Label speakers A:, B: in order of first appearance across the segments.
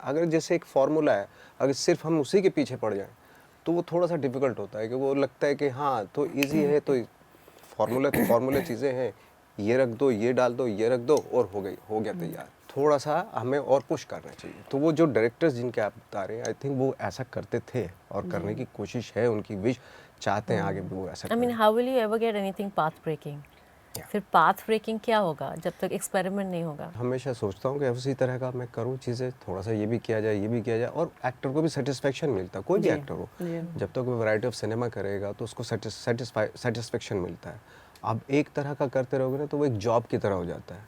A: अगर जैसे एक फार्मूला है, अगर सिर्फ हम उसी के पीछे पड़ जाएं तो वो थोड़ा सा डिफिकल्ट होता है कि वो लगता है कि हाँ तो इजी है, तो फार्मूले चीज़ें हैं, ये रख दो, ये डाल दो, ये रख दो और हो गया तैयार। थोड़ा सा हमें और पुश करना चाहिए। तो वो जो डायरेक्टर्स जिनके आप बता रहे हैं, आई थिंक वो ऐसा करते थे और करने की कोशिश है, उनकी विश चाहते हैं आगे भी वो ऐसा
B: I mean,
A: करें।
B: how will you ever get anything path breaking?
A: Yeah.
B: फिर path breaking क्या होगा जब तक एक्सपेरिमेंट नहीं होगा?
A: हमेशा सोचता हूँ कि उसी तरह का मैं करूँ चीज़ें, थोड़ा सा ये भी किया जाए, ये भी किया जाए, और एक्टर को भी सेटिस्फेक्शन मिलता है, कोई भी
B: जी,
A: एक्टर हो।
B: जी।
A: जब तक वो वैरायटी ऑफ सिनेमा करेगा तो उसको सेटिस्फेक्शन मिलता है। अब एक तरह का करते रहोगे ना तो वो एक जॉब की तरह हो जाता है,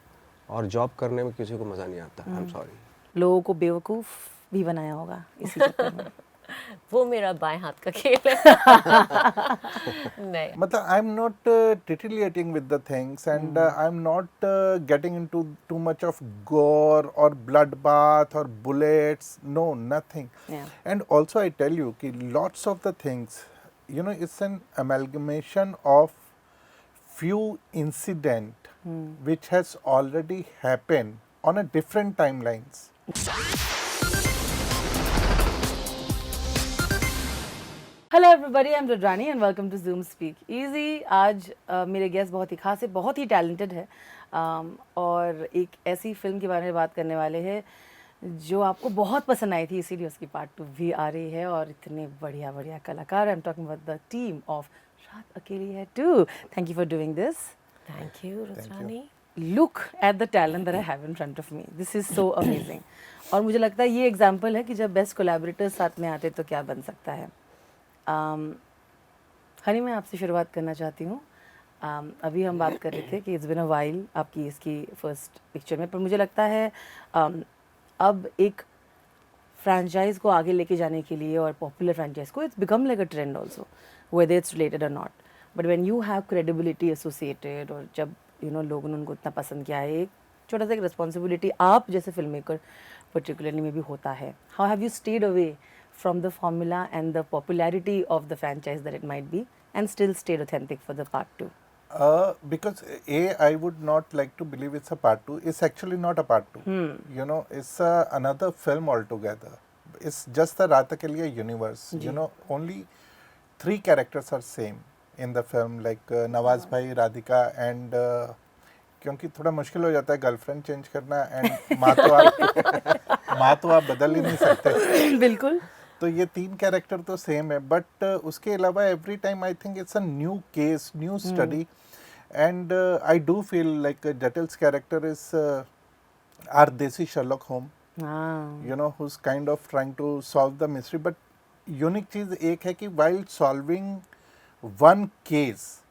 A: और जॉब करने में किसी को मज़ा नहीं आता। I am sorry.
C: लोगों को बेवकूफ़ भी बनाया होगा इसी चक्कर में।
B: वो मेरा बाएं हाथ का खेल है। नहीं,
D: मतलब I'm not titillating with the things, and I'm not getting into too much of gore or bloodbath or bullets. No, nothing.
C: Yeah.
D: And also I tell you कि lots of the things, you know, it's an amalgamation of few incident which has already happened on a different timelines.
C: Hello everybody, I am Rudrani and welcome to Zoom speak easy. आज मेरे guest बहुत ही खास है, बहुत ही talented है, और एक ऐसी फिल्म के बारे में बात करने वाले हैं जो आपको बहुत पसंद आई थी, इसीलिए उसकी पार्ट 2 भी आ रही है। और इतने बढ़िया बढ़िया कलाकार, I am talking about the team of रात अकेली है 2। Thank you for doing this.
B: Thank you Rudrani.
C: Look at the talent that I have in front of me, this is so amazing. और मुझे लगता है ये एग्जाम्पल है कि जब बेस्ट कोलैबोरेटर्स साथ में आते तो क्या बन सकता है। हनी, मैं आपसे शुरुआत करना चाहती हूँ। अभी हम बात कर रहे थे कि इट्स बिन अ वाइल आपकी इसकी फर्स्ट पिक्चर में, पर मुझे लगता है अब एक फ्रेंचाइज को आगे लेके जाने के लिए, और पॉपुलर फ्रेंचाइज को, it's become like a trend also, whether it's related or not, but when you have credibility associated, और जब लोगों ने उनको इतना पसंद किया है, एक छोटा सा एक रिस्पॉन्सिबिलिटी आप जैसे फिल्म मेकर पर्टिकुलरली में भी होता है। How have you stayed away from the formula and the popularity of the franchise that it might be, and still stayed authentic for the part 2?
D: Because I would not like to believe it's a part 2. It's actually not a part 2. You know, it's another film altogether. It's just the Raat Ke Liye universe. You know, only 3 characters are same in the film, like Nawaz Bhai, Radhika, and क्योंकि थोड़ा मुश्किल हो जाता है girlfriend change करना, and माँ तो आप बदल ही नहीं सकते।
C: बिल्कुल।
D: तो ये 3 कैरेक्टर तो सेम है, बट उसके अलावा every time I think it's a new case, new study, and I do feel like Jatil's character is our desi Sherlock होम, you know, who's kind of trying to solve the mystery. But unique चीज़ एक है कि while solving one case,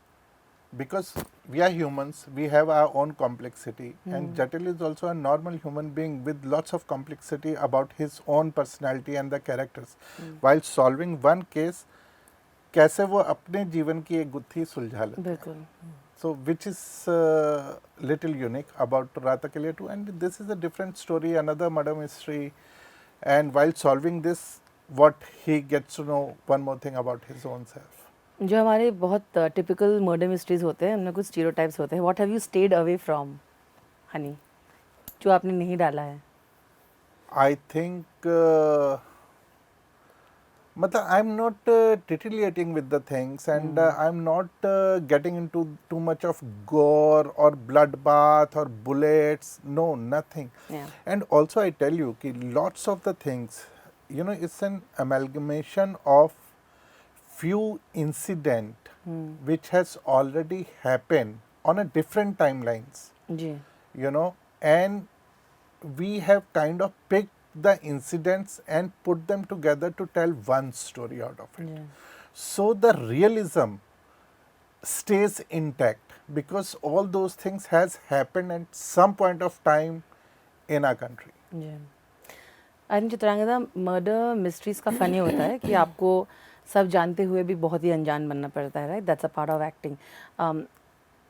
D: because we are humans, we have our own complexity, and Jatil is also a normal human being with lots of complexity about his own personality and the characters. While solving one case, कैसे वो अपने जीवन की एक गुत्थी सुलझा लेता है।
C: बिल्कुल।
D: So which is little unique about Raat Ke Liye 2, and this is a different story, another murder mystery, and while solving this, what he gets to know one more thing about his own self.
C: जो हमारे बहुत typical murder mysteries होते हैं, उनमें कुछ stereotypes होते हैं। What have you stayed away from, Honey, जो आपने नहीं डाला है?
D: I think मतलब I'm not titillating with the things, and I'm not getting into too much of gore or bloodbath or bullets. No, nothing.
C: Yeah.
D: And also I tell you कि lots of the things, you know, it's an amalgamation of few incident which has already happened on a different timelines,
C: जी।
D: you know, and we have kind of picked the incidents and put them together to tell one story out of it. So the realism stays intact because all those things has happened at some point of time in our country.
C: जी। I think Chitrangada, murder mysteries का funny होता है कि आपको सब जानते हुए भी बहुत ही अनजान बनना पड़ता है, right? That's a part of acting.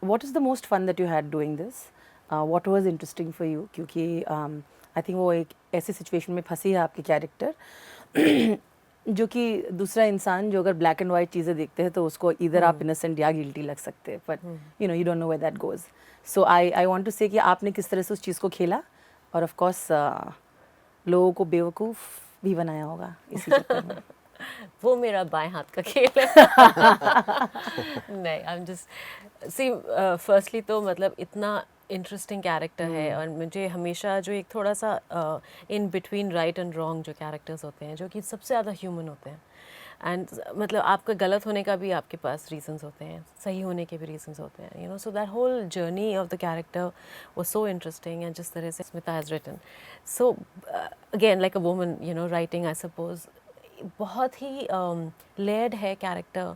C: What is the most fun that you had doing this? What was interesting for you? क्योंकि आई थिंक वो एक ऐसी सिचुएशन में फंसी है आपकी कैरेक्टर जो कि दूसरा इंसान जो अगर ब्लैक एंड वाइट चीज़ें देखते हैं तो उसको इधर आप इनोसेंट या गिल्टी लग सकते हैं, but you don't know where that goes. So I want to say कि आपने किस तरह से उस चीज़ को खेला, और ऑफ कोर्स लोगों को बेवकूफ़ भी बनाया होगा इसी चक्कर में।
B: वो मेरा बाएं हाथ का खेल है। नहीं, I am just see, firstly तो मतलब इतना इंटरेस्टिंग कैरेक्टर है, और मुझे हमेशा जो एक थोड़ा सा in between right and wrong जो कैरेक्टर्स होते हैं, जो कि सबसे ज़्यादा ह्यूमन होते हैं, एंड मतलब आपका गलत होने का भी आपके पास रीजंस होते हैं, सही होने के भी रीजंस होते हैं, you know, so that whole journey of the character was so interesting, and जिस तरह से Smita has written, so again like a woman, you know, writing I suppose बहुत ही लेयर्ड है कैरेक्टर,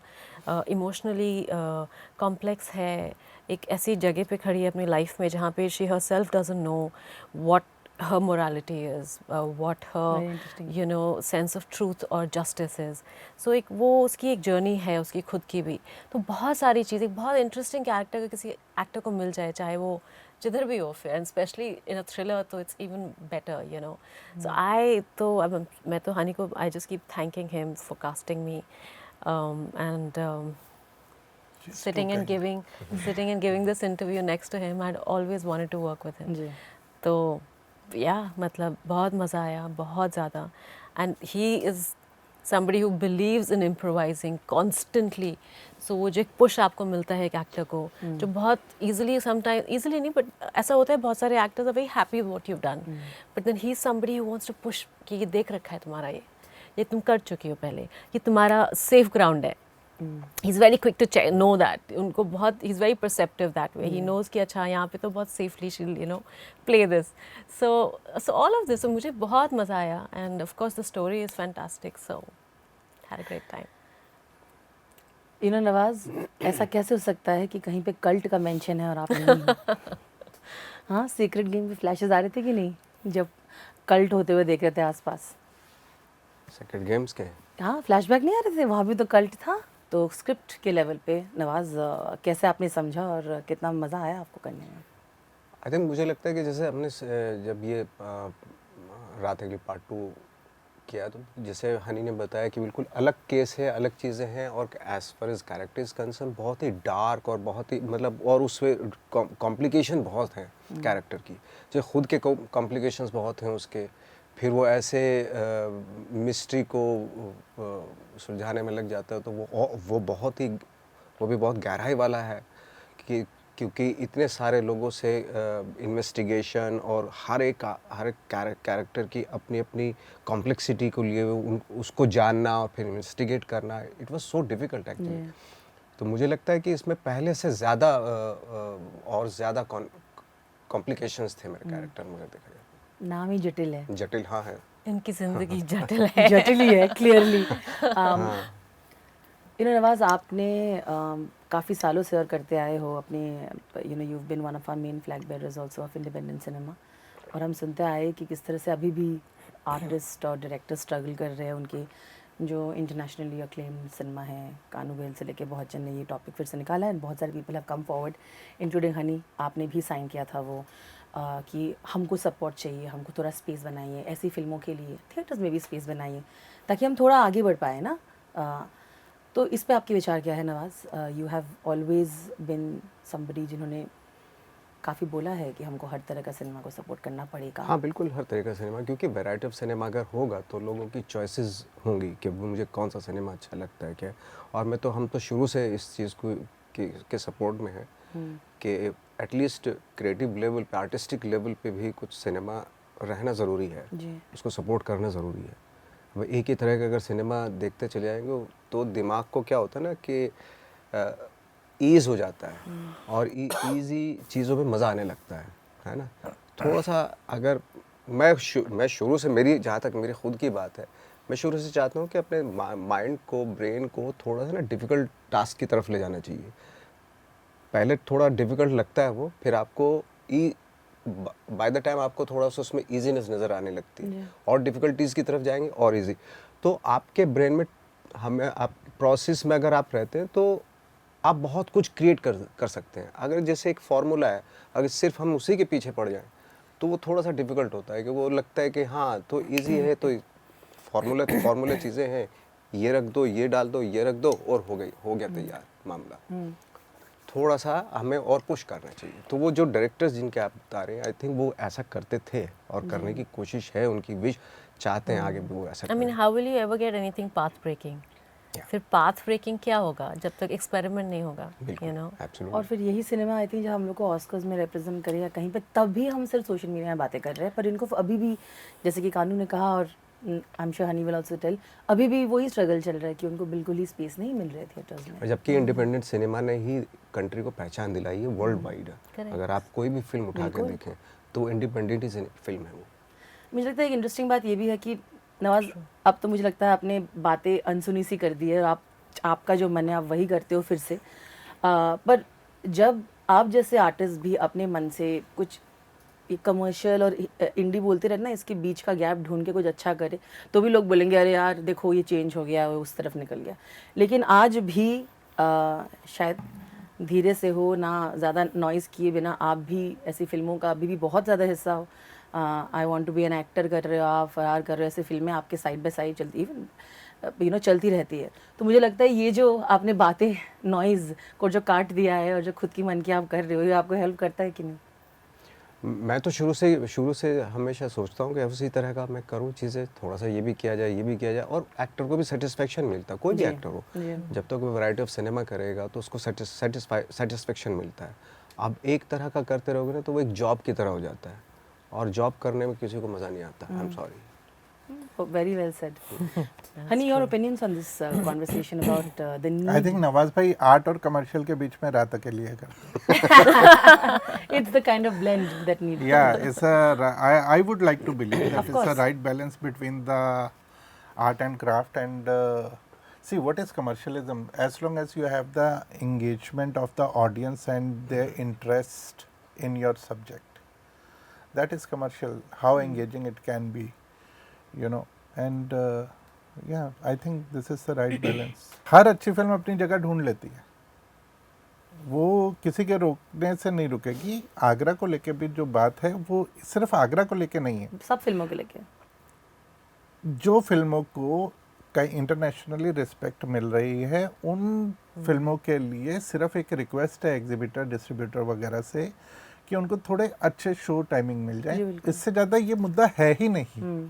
B: इमोशनली कॉम्प्लेक्स है, एक ऐसी जगह पे खड़ी है अपनी लाइफ में जहाँ पे she her self doesn't know what her morality is, what her
C: Very interesting.
B: you know sense of truth or justice is. So एक वो उसकी एक जर्नी है उसकी खुद की भी, तो बहुत सारी चीज़ें, बहुत इंटरेस्टिंग कैरेक्टर अगर किसी एक्टर को मिल जाए, चाहे वो जिधर भी हो, फिर and specially in a thriller, तो it's even better, you know. So I तो अब मैं तो हनी को I just keep thanking him for casting me, and sitting and giving this interview next to him. I'd always wanted to work with him.
C: जी
B: तो या मतलब बहुत मज़ा आया, बहुत ज़्यादा, and he is somebody who believes in improvising constantly. So वो जो एक पुश आपको मिलता है एक एक्टर को, जो बहुत easily sometimes, easily नहीं, but ऐसा होता है बहुत सारे actors are very happy with what you've done, but then he's somebody who wants to push कि ये देख रखा है तुम्हारा, ये तुम कर चुकी हो पहले, ये तुम्हारा सेफ ग्राउंड है. He's very quick to check, know that. उनको बहुत, he's very perceptive that way. He knows कि अच्छा यहाँ पे तो बहुत safely she'll, you know, play this. So all of this, so मुझे बहुत मज़ा आया, and of course the story is fantastic. So had a great time.
C: You know Nawaz, ऐसा कैसे हो सकता है कि कहीं पे कल्ट का मेंशन है और आप नहीं हो? हाँ, सीक्रेट गेम पे फ्लैशेस आ रहे थे कि नहीं, जब कल्ट होते हुए देख रहे थे आसपास?
A: सेक्रेट गेम्स के
C: हाँ, फ्लैशबैक नहीं आ रहे थे, वहाँ भी तो कल्ट था. तो स्क्रिप्ट के लेवल पे नवाज, कैसे आपने समझा और कितना मज़ा आया आपको करने में?
A: आई थिंक मुझे लगता है कि जैसे हमने जब ये रात अगली पार्ट 2 किया, तो जैसे हनी ने बताया कि बिल्कुल अलग केस है, अलग चीज़ें हैं, और as far as character is concern बहुत ही डार्क और बहुत ही मतलब, और उसमें कॉम्प्लिकेशन बहुत हैं कैरेक्टर की, जो खुद के कॉम्प्लिकेशंस बहुत हैं उसके, फिर वो ऐसे मिस्ट्री को सुलझाने में लग जाता है, तो वो बहुत ही, वो भी बहुत गहराई वाला है कि क्योंकि इतने सारे लोगों से इन्वेस्टिगेशन और हर एक कैरेक्टर की अपनी अपनी कॉम्प्लेक्सिटी को लिए उसको जानना और फिर इन्वेस्टिगेट करना, it was so difficult actually. तो मुझे लगता है कि इसमें पहले से ज़्यादा और ज़्यादा कॉम्प्लिकेशंस थे मेरे कैरेक्टर में, अगर देखा जाए.
C: नाम ही जटिल है.
A: जटिल, हाँ है.
B: इनकी ज़िंदगी जटिल है.
C: जटिल ही है क्लियरली. यू नो नवाज, आपने काफ़ी सालों से और करते आए हो अपने, you know, you been one of our main flag bearers also of independent cinema, और हम सुनते आए कि किस तरह से अभी भी आर्टिस्ट और डायरेक्टर स्ट्रगल कर रहे हैं. उनके जो इंटरनेशनली अक्लेम सिनेमा है, कानू बेल से लेके बहुत जन ने ये टॉपिक फिर से निकाला है, बहुत सारे people have come forward including Honey. आपने भी साइन किया था वो कि हमको सपोर्ट चाहिए, हमको थोड़ा स्पेस बनाइए ऐसी फिल्मों के लिए, थिएटर्स में भी स्पेस बनाइए ताकि हम थोड़ा आगे बढ़ पाए ना. तो इस पे आपके विचार क्या है Nawaz? You have always been somebody जिन्होंने काफ़ी बोला है कि हमको हर तरह का सिनेमा को सपोर्ट करना पड़ेगा.
A: हाँ बिल्कुल, हर तरह का सिनेमा, क्योंकि वैरायटी ऑफ सिनेमा अगर होगा तो लोगों की चॉइसेस होंगी कि मुझे कौन सा सिनेमा अच्छा लगता है क्या. और हम तो शुरू से इस चीज़ को के सपोर्ट में हैं कि एटलीस्ट क्रिएटिव लेवल पे, आर्टिस्टिक लेवल पे भी कुछ सिनेमा रहना ज़रूरी है, उसको सपोर्ट करना ज़रूरी है. अब एक ही तरह का अगर सिनेमा देखते चले जाएंगे तो दिमाग को क्या होता है ना कि ईज़ हो जाता है, और ईज़ी चीज़ों में मज़ा आने लगता है ना. थोड़ा सा अगर मैं शुरू से, मेरी जहाँ तक मेरी खुद की बात है, मैं शुरू से चाहता हूँ कि अपने माइंड को, ब्रेन को थोड़ा सा ना डिफ़िकल्ट टास्क की तरफ ले जाना चाहिए. पहले थोड़ा डिफ़िकल्ट लगता है वो, फिर आपको बाय द टाइम आपको थोड़ा सा उसमें ईजीनेस नज़र आने लगती है, और डिफ़िकल्टीज़ की तरफ जाएंगे और ईजी. तो आपके ब्रेन में आप प्रोसेस में अगर आप रहते हैं तो आप बहुत कुछ क्रिएट कर सकते हैं. अगर जैसे एक फार्मूला है, अगर सिर्फ हम उसी के पीछे पड़ जाएं तो वो थोड़ा सा डिफ़िकल्ट होता है, कि वो लगता है कि हाँ तो ईजी है, तो फार्मूले चीज़ें हैं, ये रख दो, ये डाल दो, ये रख दो, और हो गया तैयार मामला. थोड़ा सा हमें और पुश करना चाहिए। तो वो जो डायरेक्टर्स जिनके आप बता रहे हैं, आई थिंक वो ऐसा करते थे और करने की कोशिश है, उनकी विश चाहते हैं आगे भी वो ऐसा
B: आई मीन
A: करें।
B: How will you ever get anything path breaking?
A: Yeah.
B: फिर पाथ ब्रेकिंग क्या होगा जब तक एक्सपेरिमेंट नहीं होगा,
A: बिल्कुल,
B: यू नो?
C: और
A: एब्सोल्युटली।
C: फिर यही सिनेमा आई थिंक जब हम लोग को ऑस्कर्स में रिप्रेजेंट करे या कहीं पे, तब भी हम सिर्फ सोशल मीडिया में बातें कर रहे हैं, पर इनको अभी भी, जैसे कि कानू ने कहा और I am sure Honey will also tell, अभी भी वही स्ट्रगल चल रहा है कि उनको बिल्कुल ही स्पेस नहीं मिल रहा है थिएटर्स में।
A: जबकि इंडिपेंडेंट सिनेमा ने ही कंट्री को पहचान दिलाई है वर्ल्ड वाइड।
B: Correct.
A: अगर आप कोई भी फिल्म उठा के देखें तो इंडिपेंडेंट ही फिल्म है वो।
C: मुझे लगता है एक इंटरेस्टिंग बात ये भी है कि नवाज, अब तो मुझे लगता है आपने बातें अनसुनी सी कर दी है और आपका जो मन है आप वही करते हो फिर से। पर जब आप जैसे आर्टिस्ट भी अपने मन से कुछ कमर्शियल और इंडी बोलते रहते ना, इसके बीच का गैप ढूंढ के कुछ अच्छा करे, तो भी लोग बोलेंगे अरे यार देखो ये चेंज हो गया, वो उस तरफ निकल गया। लेकिन आज भी शायद धीरे से हो ना, ज़्यादा नॉइज़ किए बिना, आप भी ऐसी फिल्मों का अभी भी बहुत ज़्यादा हिस्सा हो। I want to be an actor कर रहे हो आप, फरार कर रहे हो, ऐसी फिल्में आपके साइड बाय साइड चलती, इवन यू नो चलती रहती है। तो मुझे लगता है ये जो आपने बातें नॉइज़ को जो काट दिया है और जो खुद की मन की आप कर रहे हो, ये आपको हेल्प करता है कि नहीं?
A: मैं तो शुरू से हमेशा सोचता हूँ कि उसी तरह का मैं करूँ चीज़ें, थोड़ा सा ये भी किया जाए, ये भी किया जाए, और एक्टर को भी सेटिस्फेक्शन मिलता है। कोई भी
C: जी,
A: एक्टर हो,
C: जी।
A: जब तक वो वैरायटी ऑफ सिनेमा करेगा तो उसको सेटिस्फेक्शन मिलता है। आप एक तरह का करते रहोगे ना तो वो एक जॉब की तरह हो जाता है, और जॉब करने में किसी को मज़ा नहीं आता। I am sorry.
C: Oh, very well said. Honey, your opinions on this conversation about the need?
D: I think Nawaz भाई आर्ट और कमर्शियल के बीच में रात अकेली है करते
C: It's the kind of blend that needs.
D: yeah it's a I would like to believe that
C: Of
D: it's a
C: course.
D: right balance between the art and craft, and see what is commercialism. As long as you have the engagement of the audience and their interest in your subject, that is commercial. How engaging it can be, you know, and yeah, I think this is the right balance. हर अच्छी film अपनी जगह ढूंढ लेती है, वो किसी के रोकने से नहीं रुकेगी। आगरा को लेके भी जो बात है वो सिर्फ आगरा को लेके नहीं है,
C: सब फिल्मों के लेके।
D: जो फिल्मों को कई इंटरनेशनली रिस्पेक्ट मिल रही है, उन फिल्मों के लिए सिर्फ एक रिक्वेस्ट है एग्जीबिटर, डिस्ट्रीब्यूटर वगैरह से कि उनको थोड़े अच्छे शो टाइमिंग मिल
C: जी,
D: जाए।
C: बिल्कुल।
D: इससे ज़्यादा ये मुद्दा है ही नहीं,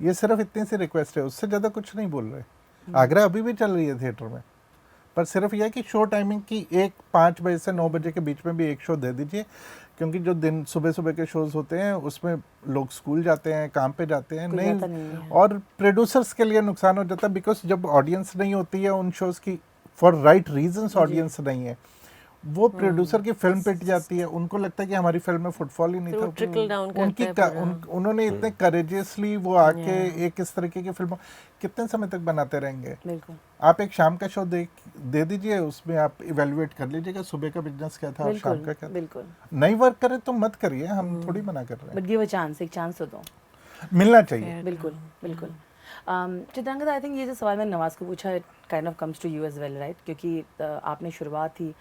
D: ये सिर्फ इतनी सी रिक्वेस्ट है, उससे ज़्यादा कुछ नहीं बोल रहे। आगरा अभी भी चल रही है थिएटर में, पर सिर्फ यह कि शो टाइमिंग की 5 बजे से 9 बजे के बीच में भी एक शो दे दीजिए, क्योंकि जो दिन सुबह सुबह के शोज होते हैं उसमें लोग स्कूल जाते हैं, काम पे जाते हैं,
C: कोई जाता नहीं है।
D: और प्रोड्यूसर्स के लिए नुकसान हो जाता है, बिकॉज जब ऑडियंस नहीं होती है उन शोज की, फॉर राइट रीजंस ऑडियंस नहीं है, वो प्रोड्यूसर की फिल्म पिट जाती है। उनको लगता है कि हमारी फिल्म में फुटफॉल ही नहीं
B: फिर वो
D: था।
B: trickle down करता
D: उनकी
B: है पूरा।
D: उन्होंने इतने करेजियसली वो आके एक इस तरीके की फिल्म कितने समय तक बनाते रहेंगे।
C: बिल्कुल
D: आप एक शाम का शो दे दीजिए, उसमें आप इवेल्युएट कर लीजिएगा सुबह का बिजनेस क्या था और शाम का क्या था।
C: बिल्कुल।
D: नहीं वर्क करे तो मत करिए, हम थोड़ी मना कर रहे
C: बट गिव अ चांस, एक चांस तो दो।
D: हैं, मिलना चाहिए।
C: बिल्कुल बिल्कुल। चित्रांगदा, आई थिंक ये जो सवाल मैंने नवाज को पूछा, it kind of comes to you as well, right? क्योंकि आपने शुरुआत ही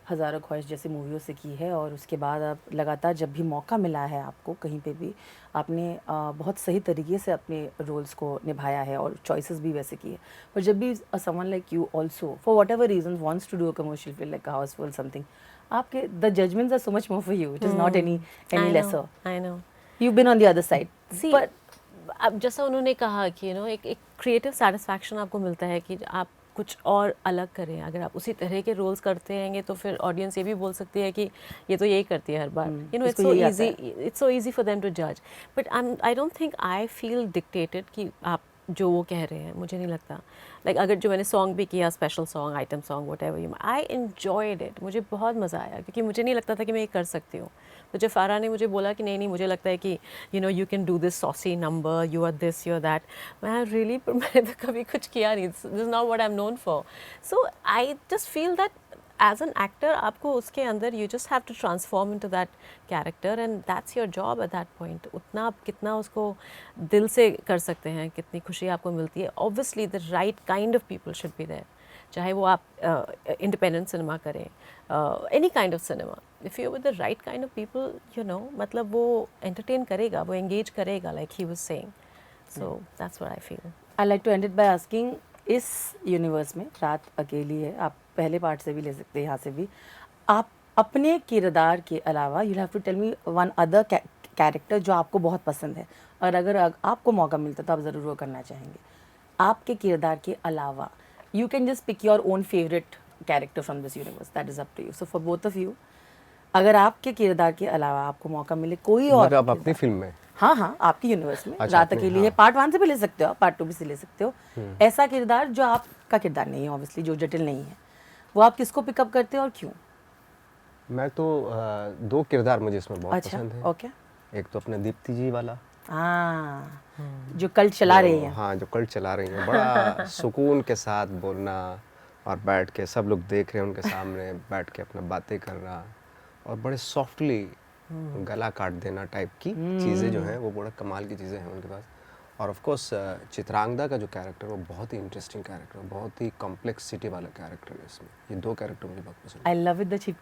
C: हज़ारों ख्वाहिश जैसी मूवियों से की है, और उसके बाद आप लगातार जब भी मौका मिला है आपको कहीं पे भी, आपने बहुत सही तरीके से अपने रोल्स को निभाया है और चॉइसेस भी वैसे की है। पर जब भी someone like you also for whatever reason wants to do a commercial film like Housefull something, आपके the judgments are so much more for you, it is not any lesser.
B: I know
C: you been on the other side.
B: See, अब जैसा उन्होंने कहा कि you know एक creative satisfaction आपको मिलता है कि आप कुछ और अलग करें। अगर आप उसी तरह के रोल्स करते रहेंगे तो फिर ऑडियंस ये भी बोल सकती है कि ये तो यही करती है हर बार, you know, it's so easy for them to जज। But I don't think I feel dictated कि आप जो वो कह रहे हैं, मुझे नहीं लगता। लाइक अगर जो मैंने सॉन्ग भी किया, special song, item song, what ever you, I enjoyed it, मुझे बहुत मज़ा आया, क्योंकि मुझे नहीं लगता था कि मैं ये कर सकती हूँ। तो जब फारा ने मुझे बोला कि नहीं मुझे लगता है कि you know you can do this saucy number, you are this, you are that, मैं रियली, मैंने तो कभी कुछ किया नहीं, this is not what I am known for. So I just feel that as an actor आपको उसके अंदर you just have to transform into that character, and that's your job at that point. उतना आप कितना उसको दिल से कर सकते हैं, कितनी खुशी आपको मिलती है। Obviously the right kind of people should be there, चाहे वो आप इंडिपेंडेंट सिनेमा करें, any kind of cinema, if you with the right kind of people, you know, मतलब वो एंटरटेन करेगा, वो एंगेज करेगा, like he was saying. So that's what I feel.
C: I like to end it by asking, इस universe में रात अकेली है, आप पहले पार्ट से भी ले सकते हैं, यहाँ से भी, आप अपने किरदार के अलावा you have to tell me one other character जो आपको बहुत पसंद है, और अगर आपको मौका मिलता तो आप ज़रूर वो करना चाहेंगे आपके किरदार के अलावा. You can just pick your own favourite character from this universe, that is up to you. So for both of you, अगर आपके किरदार के अलावा आपको मौका मिले कोई और
A: मतलब आप अपनी फिल्म में
C: हाँ हाँ आपकी यूनिवर्स में
A: अच्छा,
C: रात
A: अपने,
C: अकेली है,
A: हाँ।
C: पार्ट 1 से भी ले सकते हो आप, पार्ट 2 भी से ले सकते हो. ऐसा किरदार जो आपका किरदार नहीं है, ऑब्वियसली जो जटिल नहीं है, वो आप किसको पिकअप करते हो और क्यों?
A: मैं तो 2 किरदार मुझे इसमें बहुत
C: अच्छा,
A: पसंद है.
C: ओके.
A: एक तो अपने दीप्ति जी वाला,
C: हाँ, जो कल चला रही हैं.
A: हाँ, जो कल्ट चला रही हैं, बड़ा सुकून के साथ बोलना और बैठ के सब लोग देख रहे हैं उनके सामने बैठ के अपना बातें करना और बड़े सॉफ्टली गला काट देना टाइप की चीज़ें जो हैं वो बड़ा कमाल की चीज़ें हैं उनके पास. और ऑफ कोर्स चित्रांगदा का जो कैरेक्टर वो बहुत ही इंटरेस्टिंग कैरेक्टर, बहुत ही कॉम्प्लेक्सिटी वाला कैरेक्टर है इसमें. ये 2 कैरेक्टर मुझे बहुत पसंद
C: I love it that she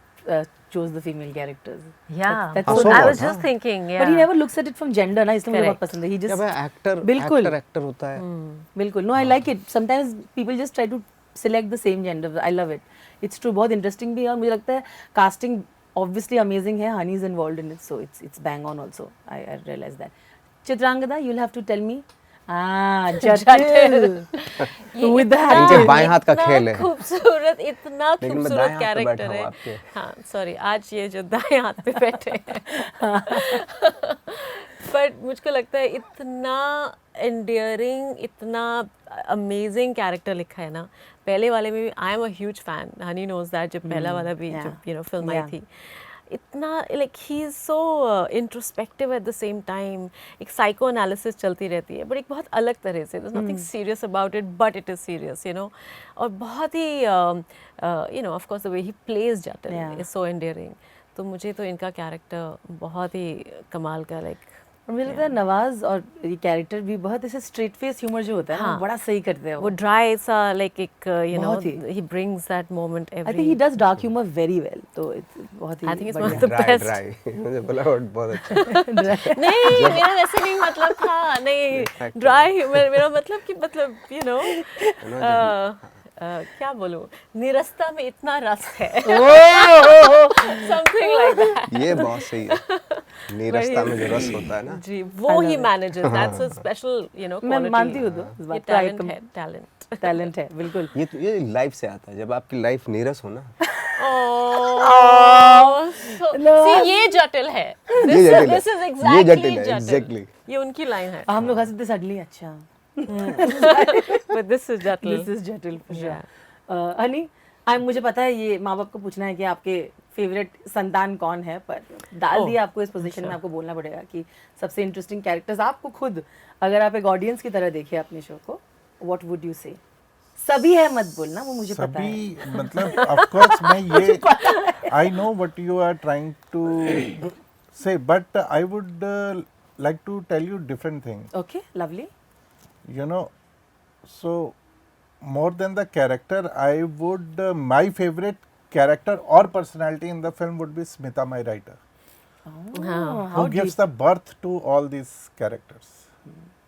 C: chose the female characters.
B: Yeah,
C: That's
A: so
B: I
A: what,
B: was just
A: हाँ.
B: thinking. Yeah.
C: But he never looks at it from gender ना, इसलिए मुझे बहुत
B: Correct.
C: पसंद है. He
A: है.
C: just
A: भाई एक्टर
C: बिल्कुल.
A: एक्टर होता है.
C: बिल्कुल. No, I like it. Sometimes people just try to select the same gender. I love it. It's true. बहुत interesting भी है और मुझे लगता है casting obviously amazing है. Honey is involved in it, so it's bang on also. I realize that. Chitrangada, you'll have to tell me. जटिल. With the
A: इनके
C: hat.
A: बाएं हाथ का
B: इतना
A: खेल है.
B: खूबसूरत, इतना
A: लेकिन मैं
B: खूबसूरत
A: दाएं हाथ पे बैठा
B: कैरेक्टर
A: हूँ
B: है.
A: आपके.
B: हाँ, सॉरी, आज ये जो दाएं हाथ पे बैठे हैं. बट मुझको लगता है इतना एंडियरिंग, इतना अमेजिंग कैरेक्टर लिखा है ना. पहले वाले में भी I am a huge fan. Honey knows that, जब पहला वाला भी
C: yeah.
B: जब फिल्म आई
C: Yeah.
B: थी, इतना like he is so introspective at the same time. एक साइको एनालिसिस चलती रहती है, बट एक बहुत अलग तरह से. There is nothing serious about it, but it is serious, you know. और बहुत ही you know, of course the way he plays जटिल
C: Yeah.
B: Is so endearing. तो मुझे तो इनका कैरेक्टर बहुत ही कमाल का, लाइक
C: और मुझे लगता है नवाज और ये कैरेक्टर भी बहुत ऐसे स्ट्रेट फेस ह्यूमर जो होता है ना,
B: हाँ.
C: वो बड़ा सही करते हैं
B: वो ड्राई सा, लाइक एक यू नो,
C: बहुत ही.
B: He brings that moment
C: I
B: every.
C: Think he does dark humour very well. तो बहुत ही
B: I think it's
C: बढ़िया.
B: one of the
A: dry
B: best.
A: Dry मुझे बोला बहुत अच्छा.
B: नहीं, मेरा वैसे नहीं मतलब था. नहीं,
A: Factor.
B: ड्राई, मेरा मतलब कि मतलब यू नो क्या बोलूं, निरस्ता में इतना रस है. Something like that.
A: ये बहुत सही है. नीरस्ता में जो रस होता है ना.
B: जी, वो he manages. That's a special, you know,
C: मैं मानती हूँ तो इस
B: ये
C: बात को.
B: टैलेंट है, टैलेंट.
C: टैलेंट है बिल्कुल.
A: ये लाइफ से आता है. जब आपकी लाइफ नीरस हो ना,
B: ये जटिल है.
A: ये जटिल है.
B: This is
A: ये
B: exactly
A: जटिल है,
B: जटिल.
A: exactly.
B: ये उनकी लाइन है.
C: हम लोग हंसते सडनली अच्छा.
B: But this is जटिल.
C: दिस इज जटिल for sure.
B: Yeah.
C: हनी, मुझे पता है ये माँ बाप को पूछना है कि आपके फेवरेट संतान कौन है, पर डाल दिया आपको इस पोजीशन में, आपको बोलना पड़ेगा कि सबसे इंटरेस्टिंग कैरेक्टर्स आपको खुद, अगर आप एक ऑडियंस की तरह देखें अपने शो को, व्हाट वुड यू से? सभी है मत बोलना, वो मुझे पता है.
D: सभी मतलब ऑफ कोर्स मैं ये I know what you are trying to say, but I would like to tell you different thing.
C: Okay, lovely.
D: You know, so more than the character, I would my favorite character or personality in the film would be Smita, my writer, who gives the birth to all these characters.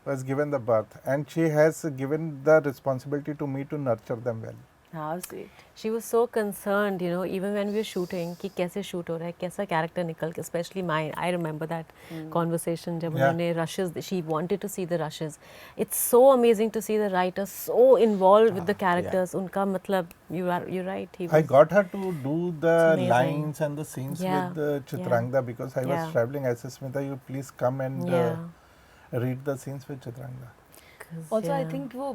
D: Was given the birth, and she has given the responsibility to me to nurture them well.
C: How sweet.
B: She was so concerned, you know, even when we were shooting, कि कैसे shoot हो रहा है, कैसा character निकल के, especially mine. I remember that conversation जब
D: Yeah.
B: उन्होंने rushes, she wanted to see the rushes. It's so amazing to see the writer so involved with the characters. उनका मतलब, you're right. He
D: I
B: was,
D: got her to do the
B: amazing.
D: lines and the scenes
B: Yeah,
D: with Chitrangda because I was
B: Yeah.
D: traveling. I said, Smita, you please come and
B: yeah.
D: read the scenes with Chitrangda.
B: 'Cause,
C: also I
B: yeah.
C: Think वो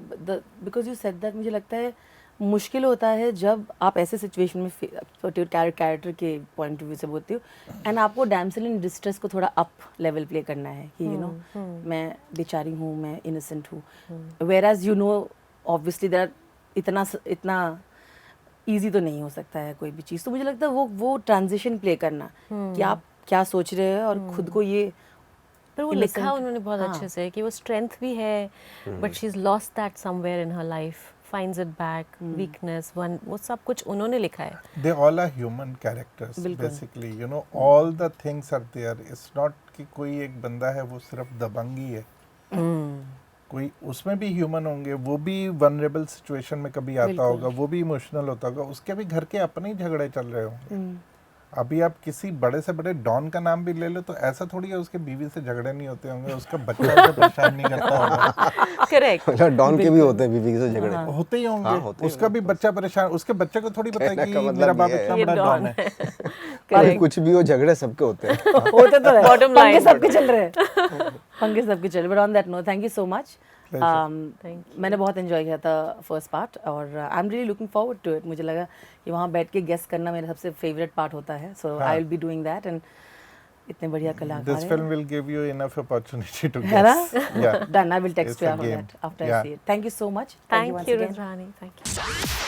C: because you said that, मुझे लगता है मुश्किल होता है जब आप ऐसे सिचुएशन में कैरेक्टर के पॉइंट ऑफ व्यू से बोलती हो, एंड आपको डैमसेल इन डिस्ट्रेस को थोड़ा अप लेवल प्ले करना है कि यू नो मैं बेचारी हूँ, मैं इनोसेंट हूँ, whereas you know obviously that इतना ईजी तो नहीं हो सकता है कोई भी चीज़. तो मुझे लगता है वो ट्रांजिशन प्ले करना कि आप क्या सोच रहे हैं और खुद को ये
B: पर वो
C: innocent.
B: लिखा उन्होंने बहुत
C: हाँ.
B: अच्छे से कि वो स्ट्रेंथ भी है, but she is lost that somewhere in her life, finds it back, weakness, one, वो सब कुछ उन्होंने लिखा है.
D: They all are human characters
C: बिल्कुल.
D: basically, you know, all the things are there. It's not कि कोई एक बंदा है वो सिर्फ दबंगी है, कोई उसमें भी ह्यूमन होंगे, वो भी वनरेबल सिचुएशन में कभी आता
C: बिल्कुल.
D: होगा, वो भी इमोशनल होता होगा, उसके भी घर के अपने ही झगड़े चल रहे होंगे. अभी आप किसी बड़े से बड़े डॉन का नाम भी ले लो तो ऐसा थोड़ी है उसके बीवी से झगड़े नहीं होते होंगे, उसका बच्चा उसे परेशान नहीं करता होगा।
B: करेक्ट।
A: मतलब डॉन के भी होते हैं बीवी से झगड़े।
D: होते ही
A: हाँ,
D: होंगे,
A: होते ही
D: उसका भी बच्चा परेशान, उसके बच्चे को थोड़ी पता है
A: कहने
D: कि
A: का मतलब
D: मेरा बाप
A: ये है।
D: इतना
B: ये
D: बड़ा
B: डॉन
D: डॉन है।
A: अरे कुछ भी हो, झगड़े सबके होते हैं।
C: होते तो है,
B: Bottom
C: पंगे
B: line.
C: सबके चल रहे हैं, पंगे सबके चल रहे। But on that note, thank you so much. मैंने बहुत एंजॉय किया था फर्स्ट पार्ट और I am really looking forward to it. मुझे लगा कि वहाँ बैठ के गेस करना मेरा सबसे फेवरेट पार्ट होता है, so I will be doing that. And इतने बढ़िया कलाकार
D: This film will give you enough opportunity to
C: है ना?
D: guess. Yeah.
C: Done. I will text
D: It's
C: you
D: a
C: after
D: game.
C: that, after I
D: Yeah.
C: see it. Thank you so much.
B: Thank
C: once
B: you,
C: again.
B: Rudrani. Thank you.